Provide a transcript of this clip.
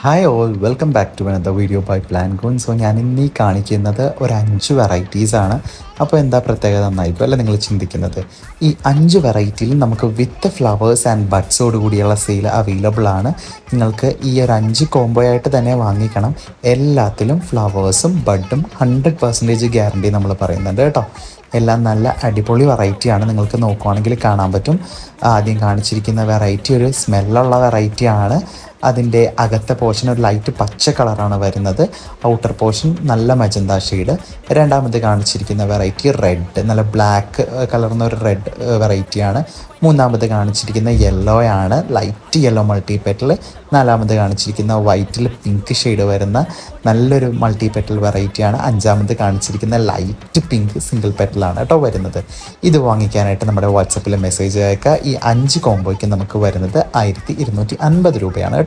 Hi all welcome back to another video by plan gone. So ഞാൻ ഇന്ന് ഈ കാണിക്കുന്നത് ഒരു 5 വെറൈറ്റീസാണ്. അപ്പോൾ എന്താ പ്രത്യേകത എന്നായിരിക്കും അല്ലേ നിങ്ങൾ ചിന്തിക്കുന്നത്. ഈ 5 വെറൈറ്റിയിൽ നമുക്ക് വിത്ത് ഫ്ലവേഴ്സ് ആൻഡ് ബഡ്സോട് കൂടിയുള്ള സെയിൽ അവൈലബിൾ ആണ്. നിങ്ങൾക്ക് ഈ ഒരു 5 കോംബോ ആയിട്ട് തന്നെ വാങ്ങിക്കണം. എല്ലാത്തിലും ഫ്ലവേഴ്സും ബഡും 100% ഗ്യാരണ്ടി നമ്മൾ പറയുന്നുണ്ട് കേട്ടോ. എല്ലാം നല്ല അടിപൊളി വെറൈറ്റിയാണ്. നിങ്ങൾക്ക് നോക്കുവാണെങ്കിൽ കാണാൻ പറ്റും. ആദ്യം കാണിച്ചിരിക്കുന്ന വെറൈറ്റി ഒരു സ്മെല്ലുള്ള വെറൈറ്റിയാണ്. അതിൻ്റെ അകത്തെ പോർഷൻ ഒരു ലൈറ്റ് പച്ച കളറാണ് വരുന്നത്. ഔട്ടർ പോർഷൻ നല്ല മജന്ത ഷെയ്ഡ്. രണ്ടാമത് കാണിച്ചിരിക്കുന്ന വെറൈറ്റി റെഡ്, നല്ല ബ്ലാക്ക് കലർന്ന ഒരു റെഡ് വെറൈറ്റിയാണ്. മൂന്നാമത് കാണിച്ചിരിക്കുന്ന യെല്ലോ ആണ്, ലൈറ്റ് യെല്ലോ മൾട്ടി പെറ്റൽ. നാലാമത് കാണിച്ചിരിക്കുന്ന വൈറ്റിൽ പിങ്ക് ഷെയ്ഡ് വരുന്ന നല്ലൊരു മൾട്ടി പെറ്റൽ വെറൈറ്റിയാണ്. അഞ്ചാമത് കാണിച്ചിരിക്കുന്ന ലൈറ്റ് പിങ്ക് സിംഗിൾ പെറ്റലാണ് കേട്ടോ വരുന്നത്. ഇത് വാങ്ങിക്കാനായിട്ട് നമ്മുടെ വാട്സപ്പിൽ മെസ്സേജ് അയക്കുക. ഈ 5 കോംബോയ്ക്ക് നമുക്ക് വരുന്നത് 1250 രൂപയാണ് കേട്ടോ.